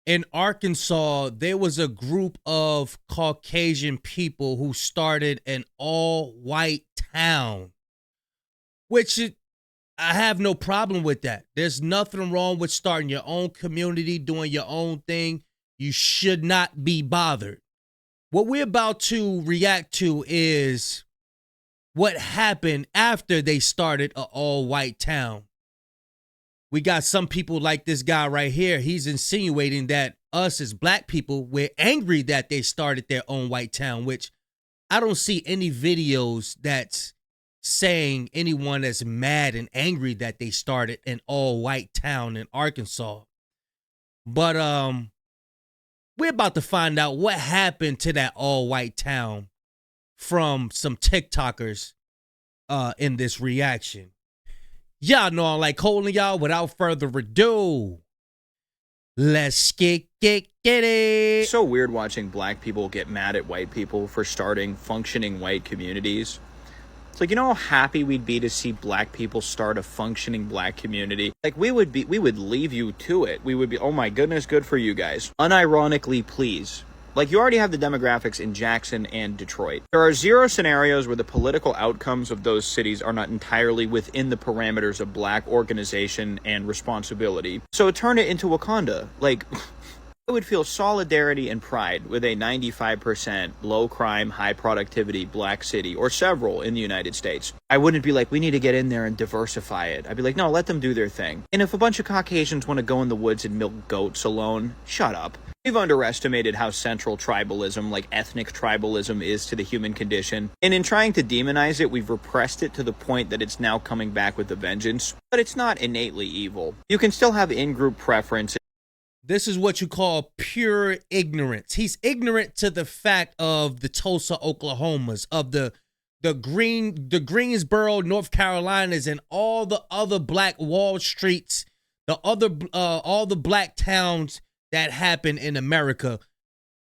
in Arkansas, there was a group of Caucasian people who started an all-white town, which I have no problem with that. There's nothing wrong with starting your own community, doing your own thing. You should not be bothered. What we're about to react to is what happened after they started an all-white town. We got some people like this guy right here. He's insinuating that us as black people, we're angry that they started their own white town, which I don't see any videos that's saying anyone that's mad and angry that they started an all-white town in Arkansas. But we're about to find out what happened to that all-white town from some TikTokers in this reaction. Y'all know I like holding y'all. Without further ado, let's get it. It's so weird watching black people get mad at white people for starting functioning white communities. It's like, you know how happy we'd be to see black people start a functioning black community? Like, we would leave you to it. We would be, oh my goodness, good for you guys. Unironically, please. Like, you already have the demographics in Jackson and Detroit. There are zero scenarios where the political outcomes of those cities are not entirely within the parameters of black organization and responsibility. So turn it into Wakanda. Like, I would feel solidarity and pride with a 95% low crime, high productivity black city, or several in the United States. I wouldn't be like, we need to get in there and diversify it. I'd be like, no, let them do their thing. And if a bunch of Caucasians want to go in the woods and milk goats alone, shut up. We've underestimated how central tribalism, like ethnic tribalism, is to the human condition. And in trying to demonize it, we've repressed it to the point that it's now coming back with a vengeance. But it's not innately evil. You can still have in-group preference. This is what you call pure ignorance. He's ignorant to the fact of the Tulsa, Oklahomas, of the Greensboro, North Carolinas, and all the other black Wall Streets, all the black towns that happened in America.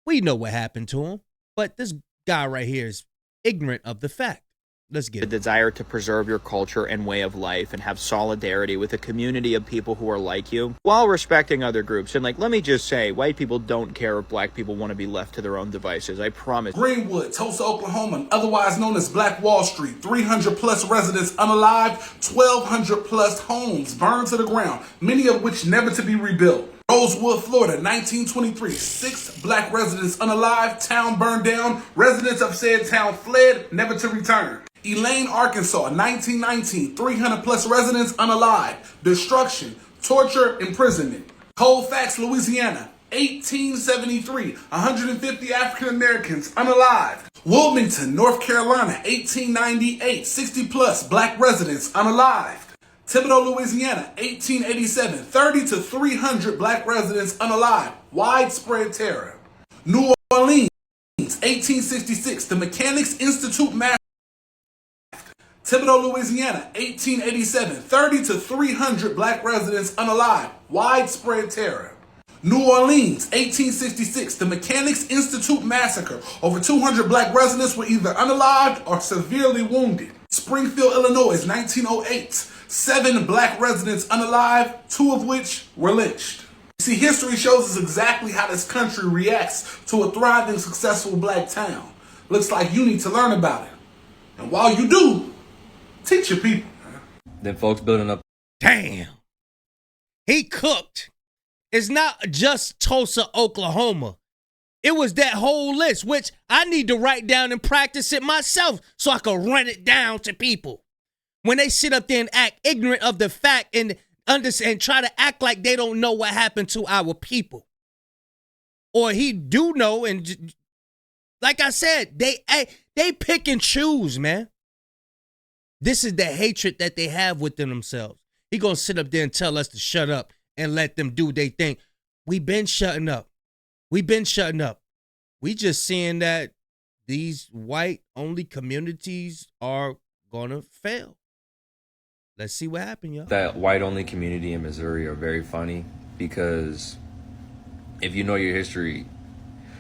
We know what happened to him, but this guy right here is ignorant of the fact. Let's get it. The desire to preserve your culture and way of life and have solidarity with a community of people who are like you while respecting other groups. And like, let me just say, white people don't care if black people want to be left to their own devices. I promise. Greenwood, Tulsa, Oklahoma, otherwise known as Black Wall Street, 300 plus residents unalived, 1,200 plus homes burned to the ground, many of which never to be rebuilt. Rosewood, Florida, 1923, 6 black residents unalived, town burned down, residents of said town fled, never to return. Elaine, Arkansas, 1919, 300 plus residents unalived, destruction, torture, imprisonment. Colfax, Louisiana, 1873, 150 African Americans unalived. Wilmington, North Carolina, 1898, 60 plus black residents unalived. Thibodaux, Louisiana, 1887, 30 to 300 black residents unalived, widespread terror. New Orleans, 1866, the Mechanics Institute massacre. Thibodaux, Louisiana, 1887, 30 to 300 black residents unalived, widespread terror. New Orleans, 1866, the Mechanics Institute massacre. Over 200 black residents were either unalived or severely wounded. Springfield, Illinois, 1908, 7 black residents unalived, 2 of which were lynched. See, history shows us exactly how this country reacts to a thriving, successful black town. Looks like you need to learn about it. And while you do, teach your people. Then folks building up. Damn. He cooked. It's not just Tulsa, Oklahoma. It was that whole list, which I need to write down and practice it myself so I can run it down to people. When they sit up there and act ignorant of the fact and understand, try to act like they don't know what happened to our people. Or he do know, and like I said, they pick and choose, man. This is the hatred that they have within themselves. He gonna sit up there and tell us to shut up and let them do their thing. We been shutting up. We been shutting up. We just seeing that these white-only communities are gonna fail. Let's see what happened, y'all. That white-only community in Missouri are very funny because if you know your history,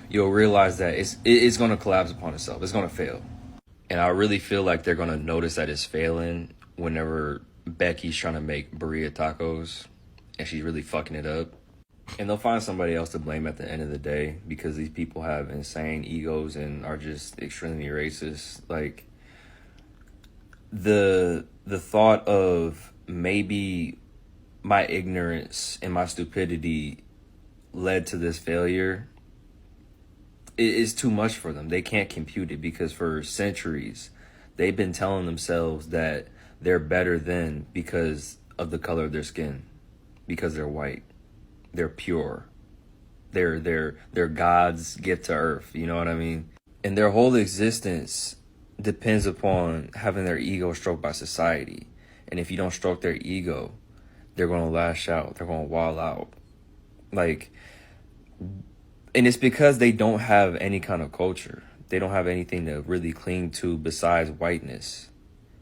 you'll realize that it's going to collapse upon itself. It's going to fail. And I really feel like they're going to notice that it's failing whenever Becky's trying to make burrito tacos and she's really fucking it up. And they'll find somebody else to blame at the end of the day because these people have insane egos and are just extremely racist. Like the thought of maybe my ignorance and my stupidity led to this failure is too much for them. They can't compute it because for centuries they've been telling themselves that they're better than because of the color of their skin, because they're white, they're pure, they're God's gift to earth. You know what I mean? And their whole existence depends upon having their ego stroked by society. And if you don't stroke their ego, they're going to lash out. They're going to wall out. Like, and it's because they don't have any kind of culture. They don't have anything to really cling to besides whiteness.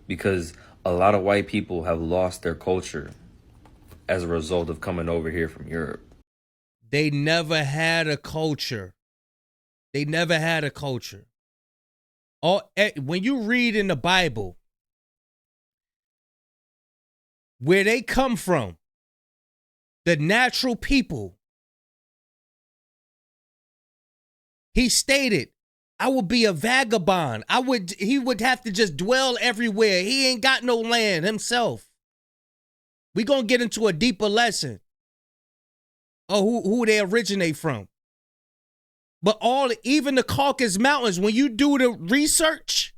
Because a lot of white people have lost their culture as a result of coming over here from Europe. They never had a culture. They never had a culture. When you read in the Bible, where they come from, the natural people, he stated, I would be a vagabond. He would have to just dwell everywhere. He ain't got no land himself. We gonna get into a deeper lesson of who they originate from. But even the Caucasus Mountains, when you do the research,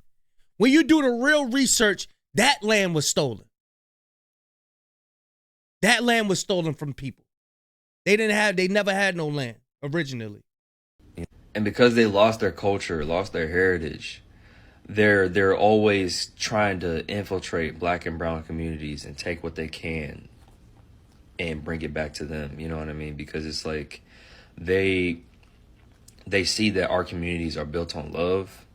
when you do the real research, that land was stolen. That land was stolen from people. They never had no land originally. And because they lost their culture, lost their heritage, they're always trying to infiltrate black and brown communities and take what they can and bring it back to them. You know what I mean? Because it's like they see that our communities are built on love.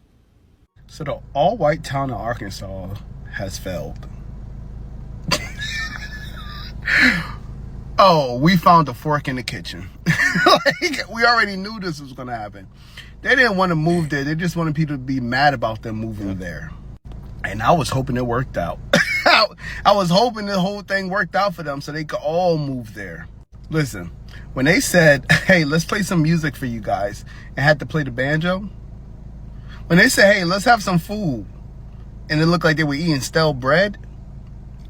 So the all-white town of Arkansas has failed. Oh, we found a fork in the kitchen. Like, we already knew this was going to happen. They didn't want to move there. They just wanted people to be mad about them moving there. And I was hoping it worked out. I was hoping the whole thing worked out for them so they could all move there. Listen, when they said, hey, let's play some music for you guys, and had to play the banjo. When they said, hey, let's have some food, and it looked like they were eating stale bread,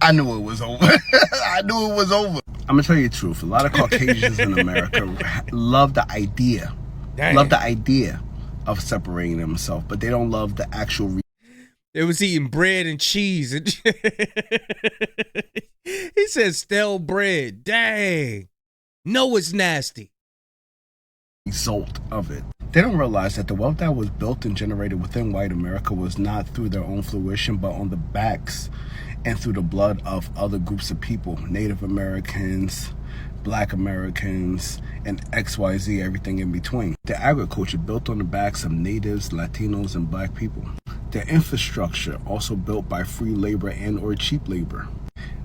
I knew it was over. I knew it was over. I'm going to tell you the truth. A lot of Caucasians in America love the idea. Dang. Love the idea of separating themselves, but they don't love the actual They was eating bread and cheese. He said stale bread. Dang. No, it's nasty. result of it. They don't realize that the wealth that was built and generated within white America was not through their own fruition, but on the backs and through the blood of other groups of people, Native Americans, Black Americans, and XYZ, everything in between. The agriculture built on the backs of natives, Latinos, and Black people. The infrastructure also built by free labor and or cheap labor.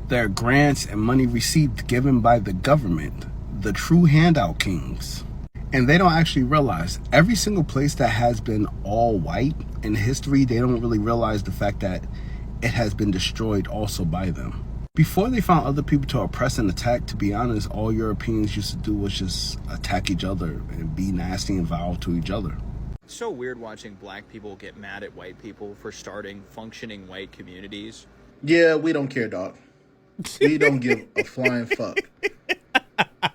There are grants and money received given by the government, the true handout kings. And they don't actually realize every single place that has been all white in history, they don't really realize the fact that it has been destroyed also by them. Before they found other people to oppress and attack, to be honest, all Europeans used to do was just attack each other and be nasty and vile to each other. It's so weird watching black people get mad at white people for starting functioning white communities. Yeah, we don't care, dog. We don't give a flying fuck.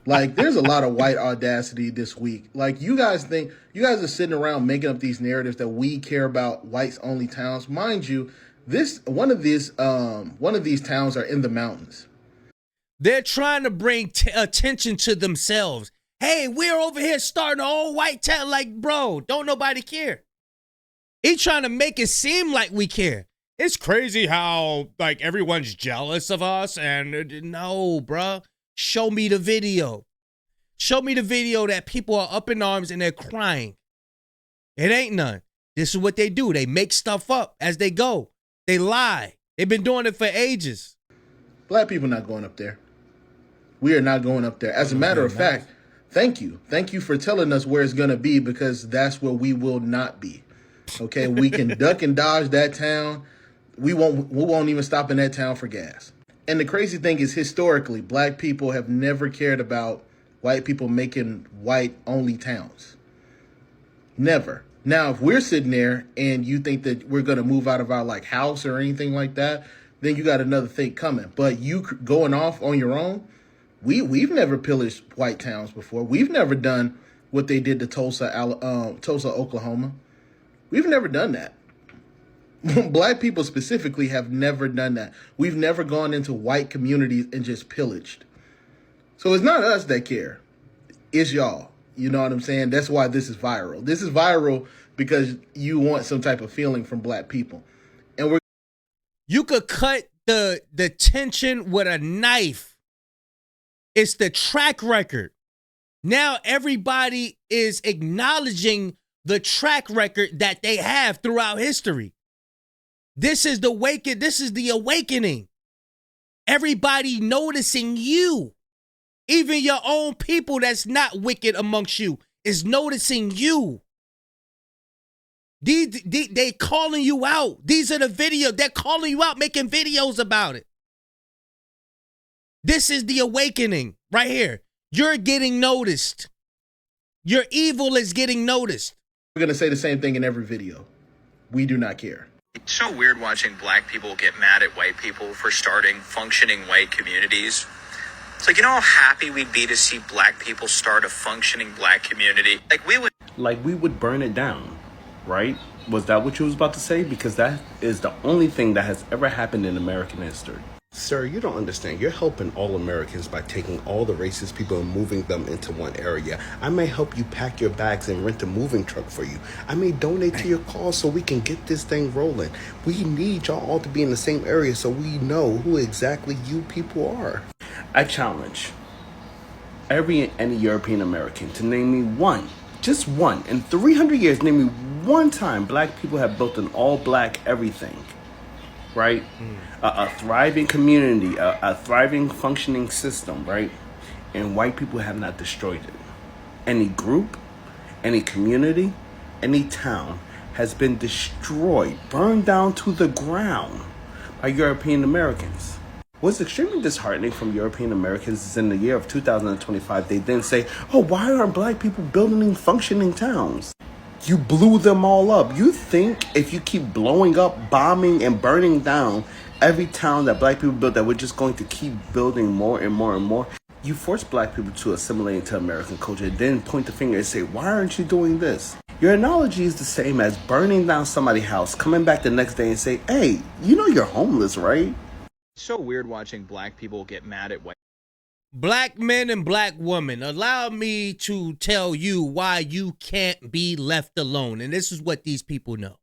Like, there's a lot of white audacity this week. Like, you guys are sitting around making up these narratives that we care about whites only towns. Mind you, one of these towns are in the mountains. They're trying to bring attention to themselves. Hey, we're over here starting an all white town. Like, bro, don't nobody care. He's trying to make it seem like we care. It's crazy how, like, everyone's jealous of us. And no, bro. Show me the video. Show me the video that people are up in arms and they're crying. It ain't none. This is what they do. They make stuff up as they go. They lie. They've been doing it for ages. Black people not going up there. We are not going up there. As a matter of fact, thank you. Thank you for telling us where it's going to be, because that's where we will not be. Okay, we can duck and dodge that town. We won't even stop in that town for gas. And the crazy thing is, historically, black people have never cared about white people making white-only towns. Never. Now, if we're sitting there and you think that we're going to move out of our like house or anything like that, then you got another thing coming. But you going off on your own, we've never pillaged white towns before. We've never done what they did to Tulsa, Oklahoma. We've never done that. Black people specifically have never done that. We've never gone into white communities and just pillaged. So it's not us that care. It's y'all. You know what I'm saying? That's why this is viral. This is viral because you want some type of feeling from black people. And you could cut the tension with a knife. It's the track record. Now everybody is acknowledging the track record that they have throughout history. This is the awakening. Everybody noticing you. Even your own people that's not wicked amongst you is noticing you. They calling you out. These are the videos. They're calling you out, making videos about it. This is the awakening right here. You're getting noticed. Your evil is getting noticed. We're going to say the same thing in every video. We do not care. It's so weird watching black people get mad at white people for starting functioning white communities. It's like, you know how happy we'd be to see black people start a functioning black community? Like we would burn it down, right? Was that what you was about to say? Because that is the only thing that has ever happened in American history. Sir, you don't understand. You're helping all Americans by taking all the racist people and moving them into one area. I may help you pack your bags and rent a moving truck for you. I may donate to your cause so we can get this thing rolling. We need y'all all to be in the same area so we know who exactly you people are. I challenge any European American to name me one, just one, in 300 years, name me one time black people have built an all-black everything. Right? A thriving community, a thriving functioning system, right? And white people have not destroyed it. Any group, any community, any town has been destroyed, burned down to the ground by European Americans. What's extremely disheartening from European Americans is in the year of 2025, they then say, oh, why aren't black people building functioning towns? You blew them all up. You think if you keep blowing up, bombing, and burning down every town that black people built, that we're just going to keep building more and more and more? You force black people to assimilate into American culture, then point the finger and say, why aren't you doing this? Your analogy is the same as burning down somebody's house, coming back the next day and say, hey, you know you're homeless, right? It's so weird watching black people get mad at white. Black men and black women, allow me to tell you why you can't be left alone. And this is what these people know.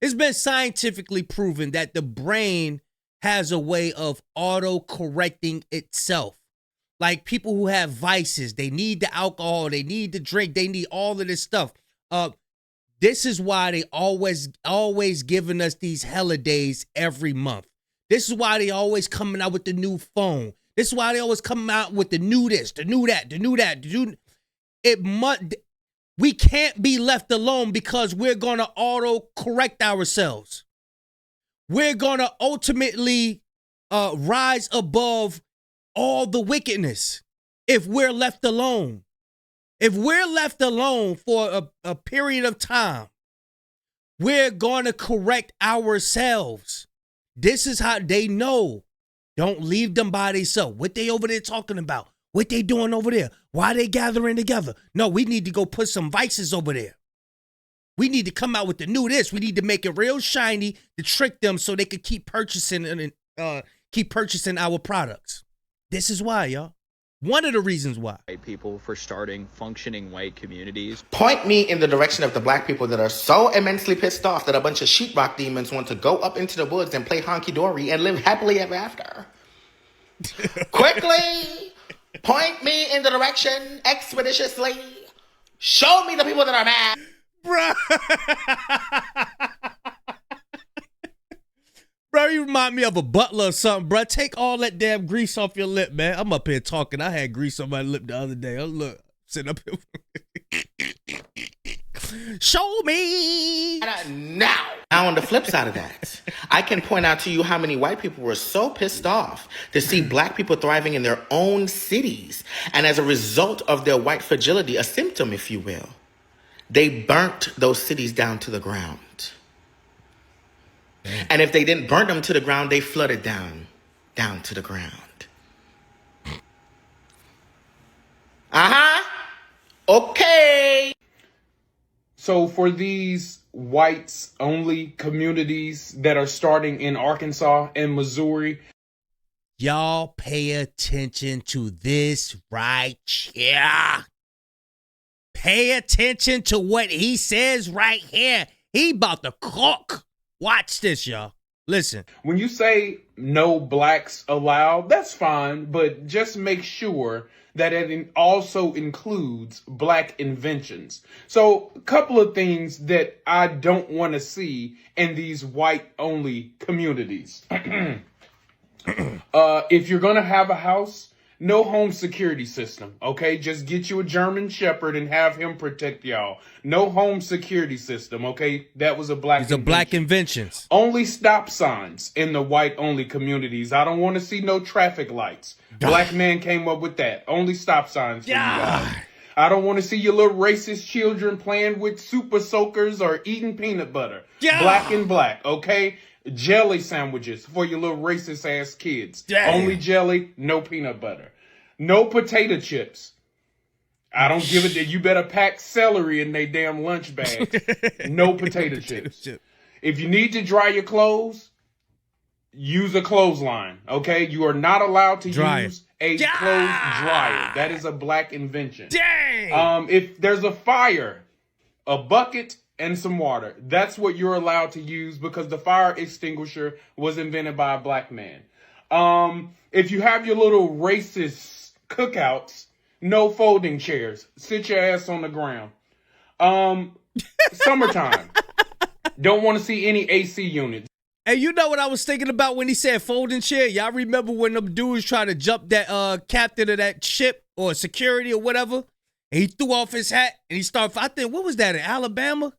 It's been scientifically proven that the brain has a way of auto-correcting itself. Like people who have vices, they need the alcohol, they need the drink, they need all of this stuff. This is why they always giving us these holidays every month. This is why they always coming out with the new phone. This is why they always come out with the new this, the new that, the new that. We can't be left alone because we're going to auto-correct ourselves. We're going to ultimately rise above all the wickedness if we're left alone. If we're left alone for a period of time, we're going to correct ourselves. This is how they know. Don't leave them by themselves. What they over there talking about? What they doing over there? Why they gathering together? No, we need to go put some vices over there. We need to come out with the new this. We need to make it real shiny to trick them so they could keep purchasing and keep purchasing our products. This is why, y'all. One of the reasons why. White people for starting functioning white communities. Point me in the direction of the black people that are so immensely pissed off that a bunch of sheetrock demons want to go up into the woods and play honky-dory and live happily ever after. Quickly, point me in the direction expeditiously. Show me the people that are mad. Bro, you remind me of a butler or something, bro. Take all that damn grease off your lip, man. I'm up here talking. I had grease on my lip the other day. Oh, look, sitting up here. Show me. Now, on the flip side of that, I can point out to you how many white people were so pissed off to see black people thriving in their own cities. And as a result of their white fragility, a symptom, if you will, they burnt those cities down to the ground. And if they didn't burn them to the ground, they flooded down to the ground. Okay. So for these whites only communities that are starting in Arkansas and Missouri, y'all pay attention to this right here. Pay attention to what he says right here. He about to cook. Watch this, y'all. Listen. When you say no blacks allowed, that's fine, but just make sure that it also includes black inventions. So a couple of things that I don't want to see in these white-only communities. If you're going to have a house, no home security system, okay? Just get you a German Shepherd and have him protect y'all. No home security system, okay? That was a black invention. Black inventions. Only stop signs in the white-only communities. I don't want to see no traffic lights. Black man came up with that. Only stop signs for you guys. I don't want to see your little racist children playing with super soakers or eating peanut butter. Black and black, okay? Jelly sandwiches for your little racist ass kids. Only jelly, no peanut butter. No potato chips. I don't give it. You better pack celery in they damn lunch bag. No potato chips. If you need to dry your clothes, use a clothesline. Okay, you are not allowed to use a clothes dryer. That is a black invention. If there's a fire, a bucket and some water. That's what you're allowed to use because the fire extinguisher was invented by a black man. If you have your little racist cookouts, no folding chairs. Sit your ass on the ground. Summertime. Don't want to see any AC units. Hey, you know what I was thinking about when he said folding chair? Y'all remember when them dudes tried to jump that captain of that ship or security or whatever? And he threw off his hat and he started, I think, what was that, in Alabama?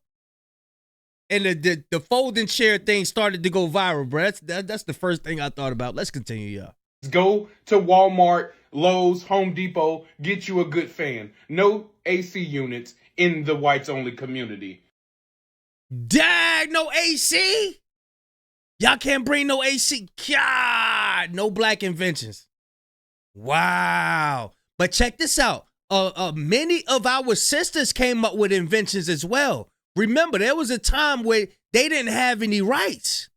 And the folding chair thing started to go viral, bro. That's the first thing I thought about. Let's continue, y'all. Go to Walmart, Lowe's, Home Depot, get you a good fan. No AC units in the whites only community. Dag, no AC? Y'all can't bring no AC. God, no black inventions. Wow. But check this out. Many of our sisters came up with inventions as well. Remember, there was a time where they didn't have any rights.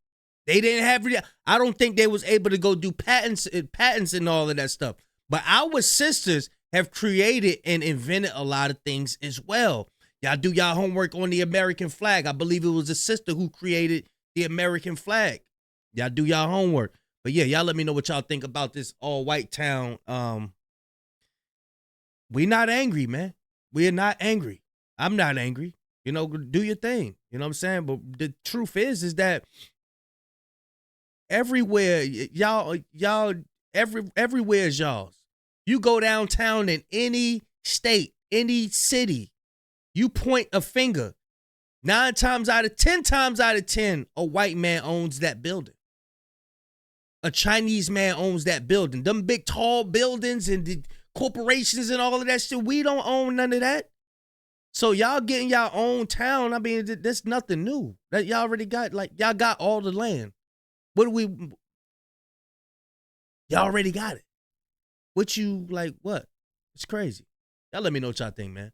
They didn't have. I don't think they was able to go do patents and all of that stuff. But our sisters have created and invented a lot of things as well. Y'all do y'all homework on the American flag. I believe it was a sister who created the American flag. Y'all do y'all homework. But yeah, y'all let me know what y'all think about this all white town. We not angry, man. We are not angry. I'm not angry. You know, do your thing. You know what I'm saying? But the truth is that everywhere, everywhere is y'all's. You go downtown in any state, any city, you point a finger. 10 times out of 10, a white man owns that building. A Chinese man owns that building. Them big tall buildings and the corporations and all of that shit, we don't own none of that. So y'all getting y'all own town, I mean, that's nothing new. That y'all already got, like, y'all got all the land. Y'all already got it. What you, like, what? It's crazy. Y'all let me know what y'all think, man.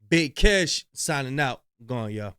Big Cash signing out. Gone, y'all.